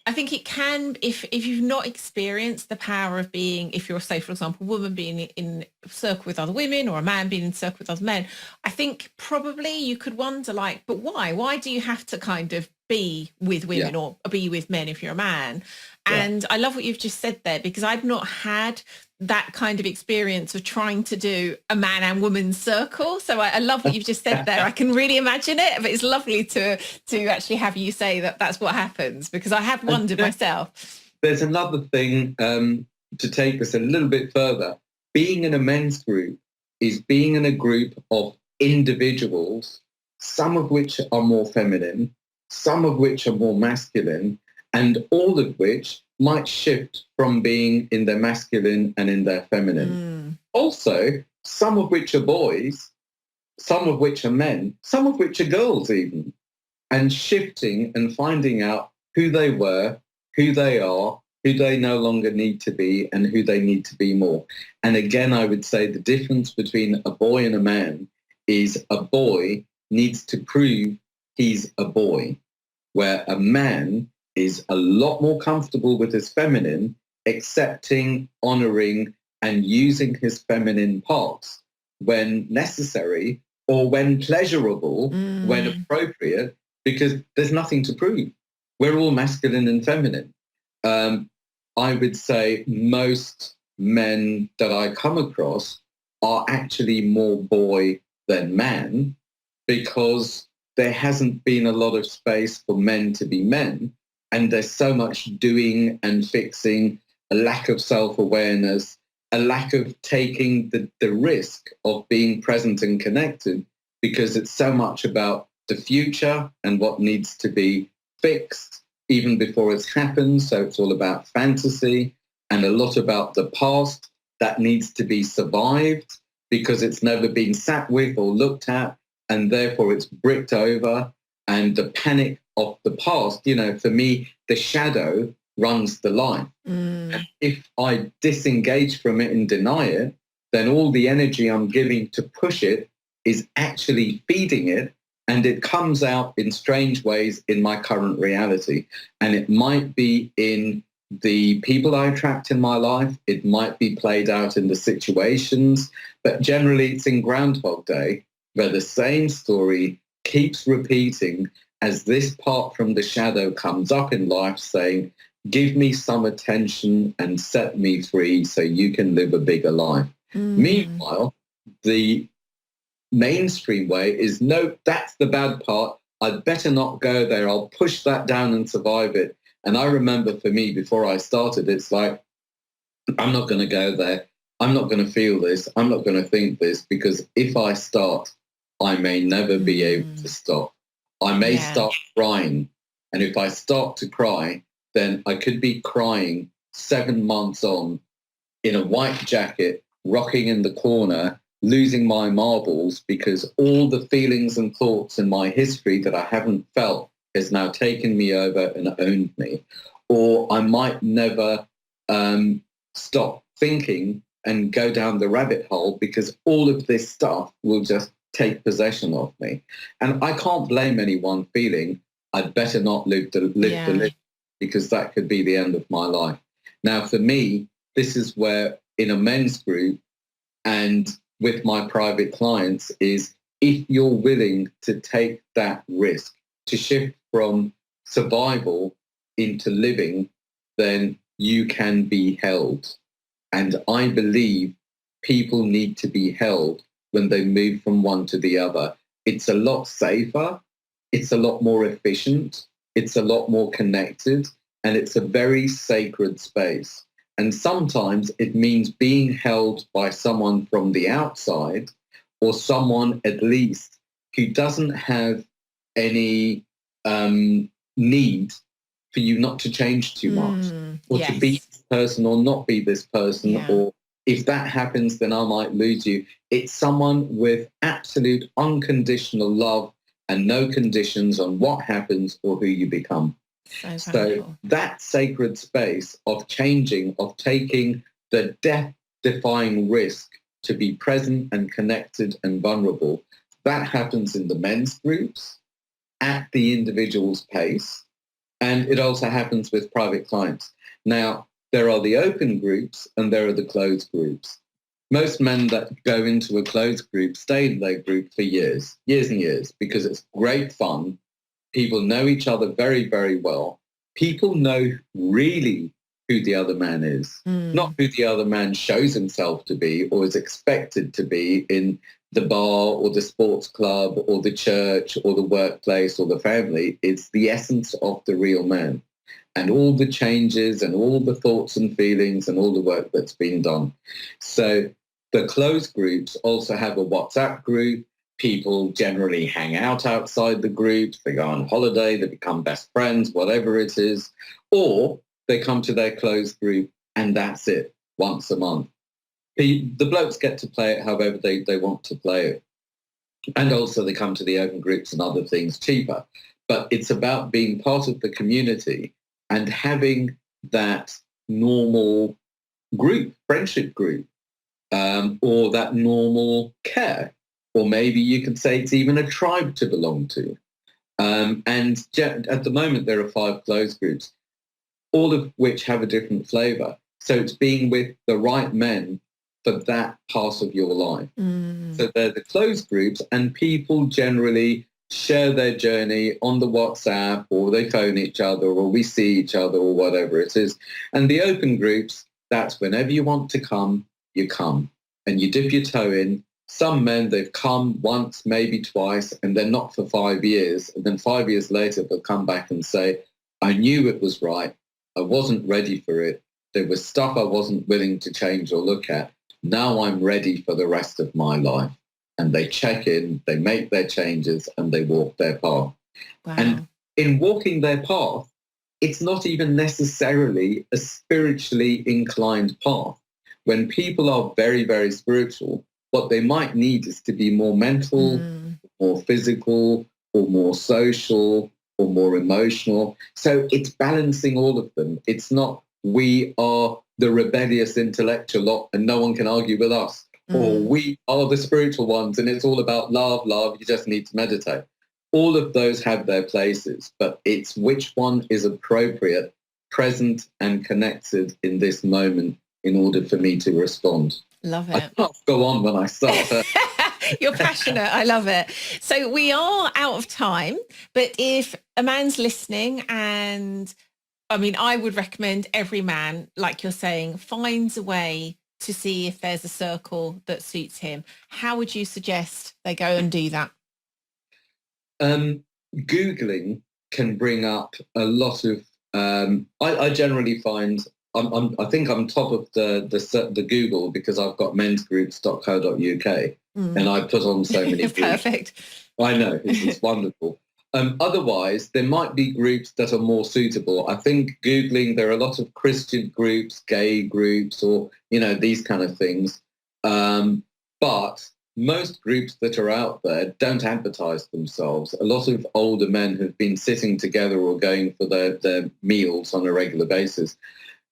it can, if you've not experienced the power of being, if you're, say, for example, a woman being in a circle with other women or a man being in a circle with other men, I think probably you could wonder but why? Why do you have to kind of be with women or be with men if you're a man? And I love what you've just said there because I've not had that kind of experience of trying to do a man and woman circle. So I love what you've just said there. I can really imagine it, but it's lovely to actually have you say that that's what happens because I have wondered myself.
There's another thing to take us a little bit further. Being in a men's group is being in a group of individuals, some of which are more feminine, some of which are more masculine, and all of which might shift from being in their masculine and in their feminine. Also, some of which are boys, some of which are men, some of which are girls even, and shifting and finding out who they were, who they are, who they no longer need to be, and who they need to be more. And again, I would say the difference between a boy and a man is a boy needs to prove he's a boy, where a man is a lot more comfortable with his feminine, accepting, honoring, and using his feminine parts when necessary or when pleasurable, when appropriate, because there's nothing to prove. We're all masculine and feminine. I would say most men that I come across are actually more boy than man because there hasn't been a lot of space for men to be men. And there's so much doing and fixing, a lack of self-awareness, a lack of taking the risk of being present and connected because it's so much about the future and what needs to be fixed even before it's happened. So it's all about fantasy and a lot about the past that needs to be survived because it's never been sat with or looked at, and therefore it's bricked over. And the panic of the past, for me, the shadow runs the line. And if I disengage from it and deny it, then all the energy I'm giving to push it is actually feeding it, and it comes out in strange ways in my current reality. And it might be in the people I attract in my life. It might be played out in the situations, but generally it's in Groundhog Day, where the same story keeps repeating as this part from the shadow comes up in life saying, give me some attention and set me free so you can live a bigger life. Meanwhile, the mainstream way is, no, that's the bad part. I'd better not go there. I'll push that down and survive it. And I remember for me, before I started, it's like, I'm not going to go there. I'm not going to feel this. I'm not going to think this, because if I start, I may never be able to stop. I may start crying. And if I start to cry, then I could be crying 7 months on in a white jacket, rocking in the corner, losing my marbles because all the feelings and thoughts in my history that I haven't felt has now taken me over and owned me. Or I might never stop thinking and go down the rabbit hole because all of this stuff will just take possession of me. And I can't blame anyone feeling I'd better not live the live, because that could be the end of my life. Now, for me, this is where in a men's group and with my private clients is, if you're willing to take that risk to shift from survival into living, then you can be held. And I believe people need to be held when they move from one to the other. It's a lot safer. It's a lot more efficient. It's a lot more connected. And it's a very sacred space. And sometimes it means being held by someone from the outside, or someone at least who doesn't have any need for you not to change too much, or to be this person or not be this person, or if that happens, then I might lose you. It's someone with absolute unconditional love and no conditions on what happens or who you become. So that sacred space of changing, of taking the death-defying risk to be present and connected and vulnerable, that happens in the men's groups at the individual's pace. And it also happens with private clients. Now, there are the open groups and there are the closed groups. Most men that go into a closed group stay in their group for years and years, because it's great fun. People know each other very, very well. People know really who the other man is, not who the other man shows himself to be or is expected to be in the bar or the sports club or the church or the workplace or the family. It's the essence of the real man, and all the changes and all the thoughts and feelings and all the work that's been done. So the closed groups also have a WhatsApp group. People generally hang out outside the group. They go on holiday, they become best friends, whatever it is. Or they come to their closed group and that's it, once a month. The blokes get to play it however they want to play it. And also they come to the open groups and other things cheaper. But it's about being part of the community and having that normal group, friendship group, or that normal care. Or maybe you could say it's even a tribe to belong to. And at the moment, there are 5 closed groups, all of which have a different flavor. So it's being with the right men for that part of your life. So they're the closed groups, and people generally share their journey on the WhatsApp, or they phone each other, or we see each other, or whatever it is. And the open groups, that's whenever you want to come, you come, and you dip your toe in. Some men, they've come once, maybe twice, and they're not for 5 years. And then 5 years later, they'll come back and say, I knew it was right. I wasn't ready for it. There was stuff I wasn't willing to change or look at. Now I'm ready for the rest of my life. and they check in, they make their changes, and they walk their path.
Wow.
And in walking their path, it's not even necessarily a spiritually inclined path. When people are very, very spiritual, what they might need is to be more mental, more physical, or more social, or more emotional. So it's balancing all of them. It's not we are the rebellious intellectual lot and no one can argue with us, or we are the spiritual ones and it's all about love, you just need to meditate. All of those have their places, but it's which one is appropriate, present and connected in this moment in order for me to respond.
Love it.
I can't go on when I start.
You're passionate. I love it. So we are out of time, but if a man's listening, and I mean, I would recommend every man, like you're saying, finds a way to see if there's a circle that suits him. How would you suggest they go and do that?
Googling can bring up a lot of, I generally find, I think I'm top of the Google because I've got mensgroups.co.uk and I put on so many groups.
Perfect.
I know, it's wonderful. Otherwise, there might be groups that are more suitable. I think Googling, there are a lot of Christian groups, gay groups, or, these kind of things. But most groups that are out there don't advertise themselves. A lot of older men who've been sitting together or going for their meals on a regular basis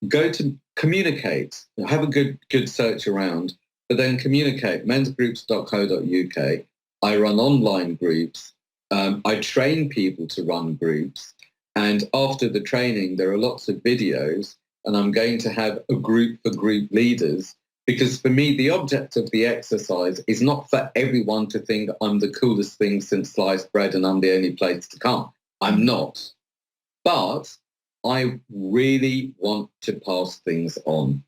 go to communicate, have a good search around, but then communicate, mensgroups.co.uk. I run online groups. I train people to run groups. And after the training, there are lots of videos, and I'm going to have a group for group leaders, because for me, the object of the exercise is not for everyone to think I'm the coolest thing since sliced bread and I'm the only place to come. I'm not. But I really want to pass things on.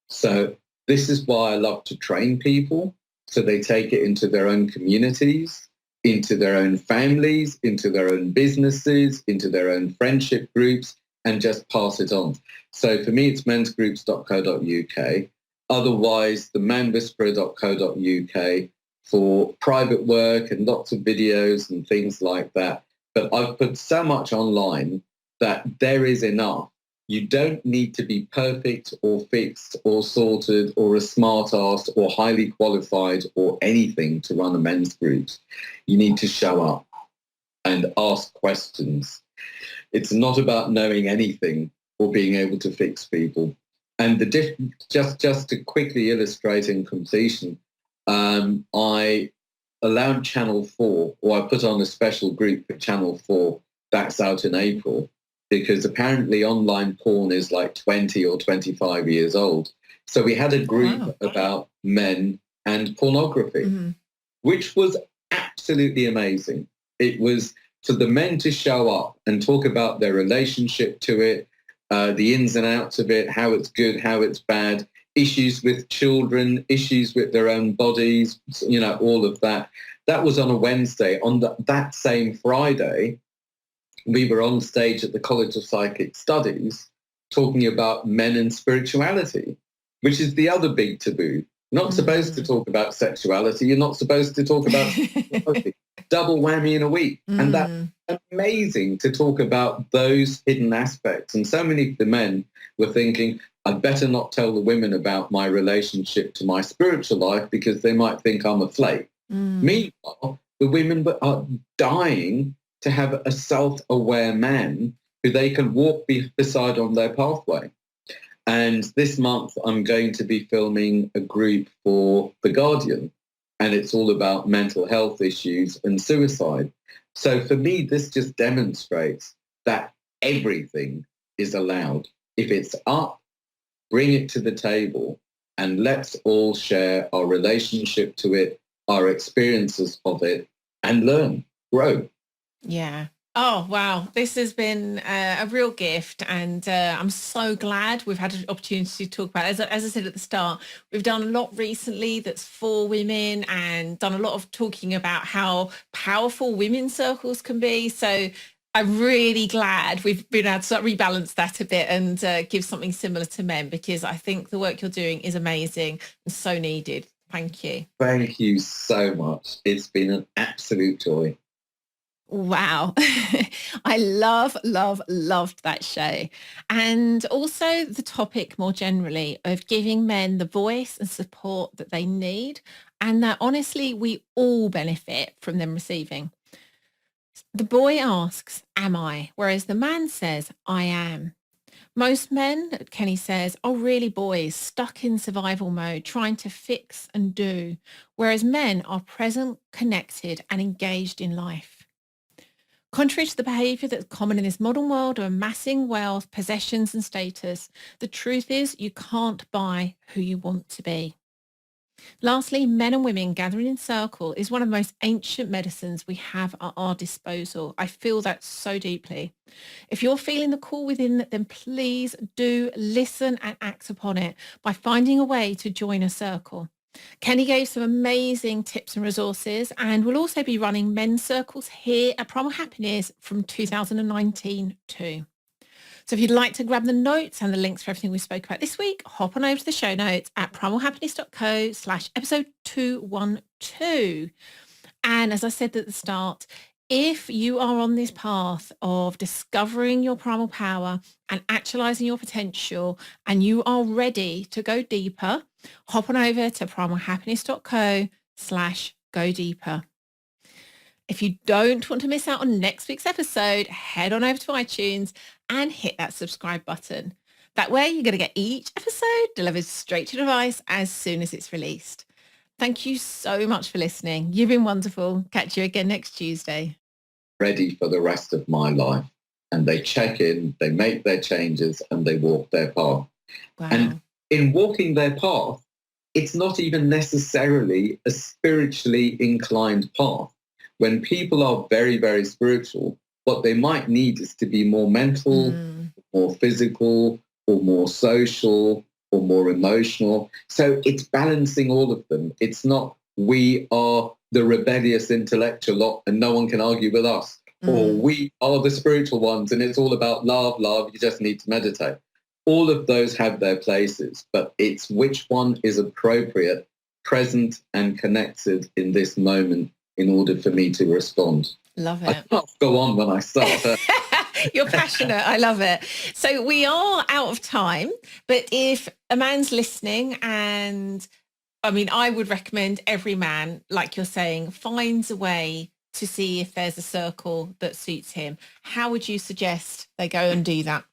So this is why I love to train people, so they take it into their own communities, into their own families, into their own businesses, into their own friendship groups, and just pass it on. So for me, it's mensgroups.co.uk. Otherwise, the manwhisperer.co.uk for private work and lots of videos and things like that. But I've put so much online that there is enough. You don't need to be perfect or fixed or sorted or a smart ass or highly qualified or anything to run a men's group. You need to show up and ask questions. It's not about knowing anything or being able to fix people. And just to quickly illustrate in completion, I allowed Channel 4, or I put on a special group for Channel 4 that's out in April, because apparently online porn is like 20 or 25 years old. So we had a group about men and pornography, which was absolutely amazing. It was for the men to show up and talk about their relationship to it, the ins and outs of it, how it's good, how it's bad, issues with children, issues with their own bodies, all of that. That was on a Wednesday. On that same Friday, we were on stage at the College of Psychic Studies talking about men and spirituality, which is the other big taboo. You're not supposed to talk about sexuality. You're not supposed to talk about spirituality. Double whammy in a week. And that's amazing to talk about those hidden aspects. And so many of the men were thinking, I'd better not tell the women about my relationship to my spiritual life because they might think I'm a flake. Meanwhile, the women are dying to have a self-aware man who they can walk beside on their pathway. And this month, I'm going to be filming a group for The Guardian, and it's all about mental health issues and suicide. So for me, this just demonstrates that everything is allowed. If it's up, bring it to the table, and let's all share our relationship to it, our experiences of it, and learn, grow.
Yeah. Oh, wow. This has been a real gift. And I'm so glad we've had an opportunity to talk about it. As I said at the start, we've done a lot recently that's for women and done a lot of talking about how powerful women's circles can be. So I'm really glad we've been able to rebalance that a bit and give something similar to men, because I think the work you're doing is amazing and so needed. Thank you.
Thank you so much. It's been an absolute joy.
Wow. I loved that show. And also the topic more generally of giving men the voice and support that they need, and that honestly, we all benefit from them receiving. The boy asks, am I? Whereas the man says, I am. Most men, Kenny says, are really boys stuck in survival mode, trying to fix and do, whereas men are present, connected and engaged in life. Contrary to the behaviour that's common in this modern world of amassing wealth, possessions and status, the truth is you can't buy who you want to be. Lastly, men and women gathering in circle is one of the most ancient medicines we have at our disposal. I feel that so deeply. If you're feeling the call within, then please do listen and act upon it by finding a way to join a circle. Kenny gave some amazing tips and resources, and we'll also be running men's circles here at Primal Happiness from 2019 too. So if you'd like to grab the notes and the links for everything we spoke about this week, hop on over to the show notes at primalhappiness.co/episode 212. And as I said at the start, if you are on this path of discovering your primal power and actualizing your potential, and you are ready to go deeper, hop on over to primalhappiness.co/go deeper. If you don't want to miss out on next week's episode, head on over to iTunes and hit that subscribe button. That way you're going to get each episode delivered straight to your device as soon as it's released. Thank you so much for listening. You've been wonderful. Catch you again next Tuesday.
Ready for the rest of my life. And they check in, they make their changes and they walk their path.
Wow.
And in walking their path, it's not even necessarily a spiritually inclined path. When people are very, very spiritual, what they might need is to be more mental, more physical, or more social, or more emotional. So it's balancing all of them. It's not we are the rebellious intellectual lot and no one can argue with us. Or we are the spiritual ones and it's all about love, you just need to meditate. All of those have their places, but it's which one is appropriate, present and connected in this moment in order for me to respond.
Love it.
I can't go on when I start.
You're passionate. I love it. So we are out of time, but if a man's listening, and I mean, I would recommend every man, like you're saying, finds a way to see if there's a circle that suits him. How would you suggest they go and do that?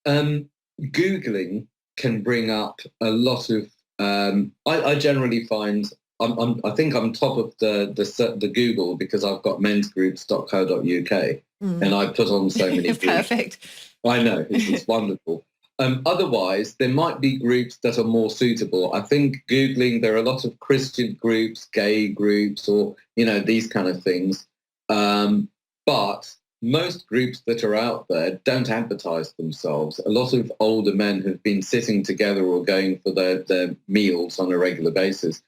Googling can bring up a lot of, I generally find, I think I'm top of the Google because I've got mensgroups.co.uk and I put on so many groups.
Perfect.
I know, it's wonderful. Otherwise, there might be groups that are more suitable. I think Googling, there are a lot of Christian groups, gay groups, or, these kind of things. But most groups that are out there don't advertise themselves. A lot of older men have been sitting together or going for their meals on a regular basis.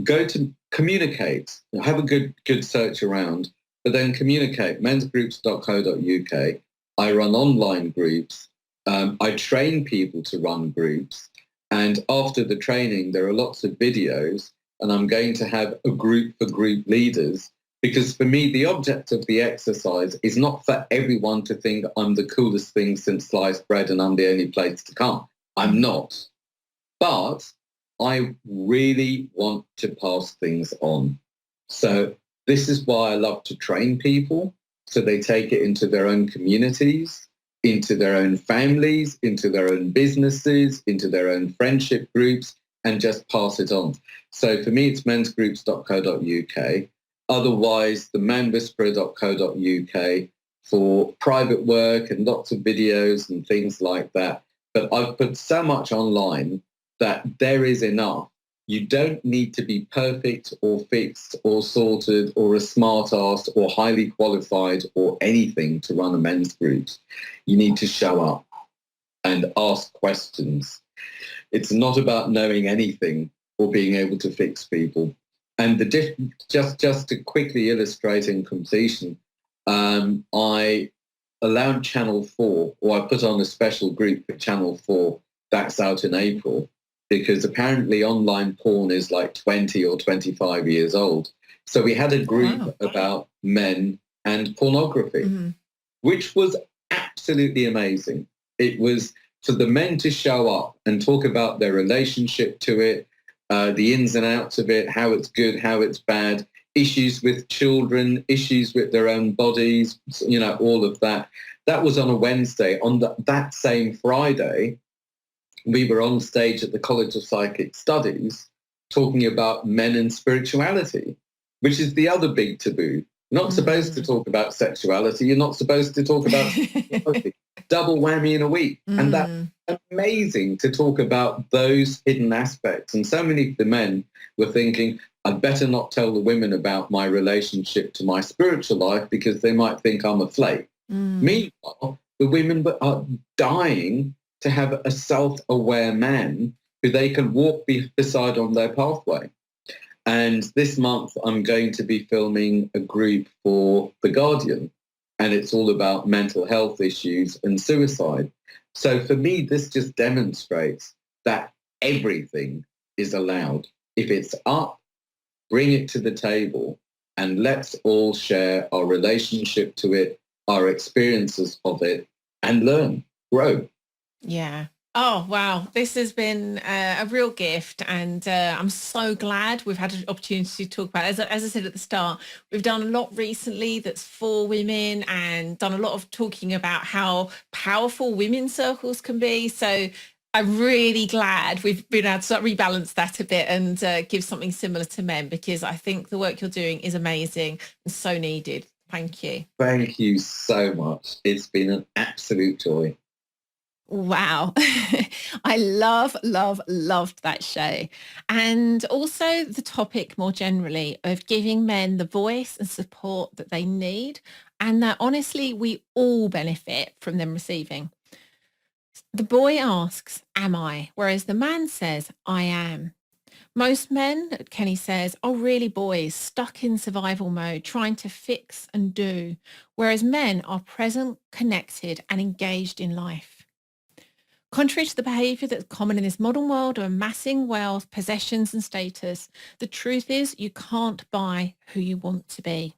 Go to communicate, have a good search around, but then communicate, mensgroups.co.uk. I run online groups. I train people to run groups. And after the training, there are lots of videos, and I'm going to have a group for group leaders, because for me, the object of the exercise is not for everyone to think I'm the coolest thing since sliced bread and I'm the only place to come. I'm not. But I really want to pass things on. So this is why I love to train people, so they take it into their own communities, into their own families, into their own businesses, into their own friendship groups, and just pass it on. So for me, it's mensgroups.co.uk. Otherwise, the manwhisperer.co.uk for private work and lots of videos and things like that. But I've put so much online that there is enough. You don't need to be perfect or fixed or sorted or a smart ass or highly qualified or anything to run a men's group. You need to show up and ask questions. It's not about knowing anything or being able to fix people. And just to quickly illustrate in completion, I allowed Channel 4, or I put on a special group for Channel 4 that's out in April. because apparently online porn is like 20 or 25 years old. So we had a group about men and pornography, which was absolutely amazing. It was for the men to show up and talk about their relationship to it, the ins and outs of it, how it's good, how it's bad, issues with children, issues with their own bodies, all of that. That was on a Wednesday. On that same Friday, we were on stage at the College of Psychic Studies talking about men and spirituality, which is the other big taboo. You're not supposed to talk about sexuality. You're not supposed to talk about spirituality. Double whammy in a week. And that's amazing to talk about those hidden aspects. And so many of the men were thinking, I'd better not tell the women about my relationship to my spiritual life because they might think I'm a flake. Meanwhile, the women are dying to have a self-aware man who they can walk beside on their pathway. And this month, I'm going to be filming a group for The Guardian, and it's all about mental health issues and suicide. So for me, this just demonstrates that everything is allowed. If it's up, bring it to the table, and let's all share our relationship to it, our experiences of it, and learn, grow.
Yeah. Oh, wow. This has been a real gift. And I'm so glad we've had an opportunity to talk about it. As I said at the start, we've done a lot recently that's for women and done a lot of talking about how powerful women's circles can be. So I'm really glad we've been able to rebalance that a bit and give something similar to men, because I think the work you're doing is amazing and so needed. Thank you.
Thank you so much. It's been an absolute joy.
Wow. I loved that show. And also the topic more generally of giving men the voice and support that they need, and that honestly, we all benefit from them receiving. The boy asks, am I? Whereas the man says, I am. Most men, Kenny says, are really boys stuck in survival mode, trying to fix and do, whereas men are present, connected, and engaged in life. Contrary to the behaviour that's common in this modern world of amassing wealth, possessions and status, the truth is you can't buy who you want to be.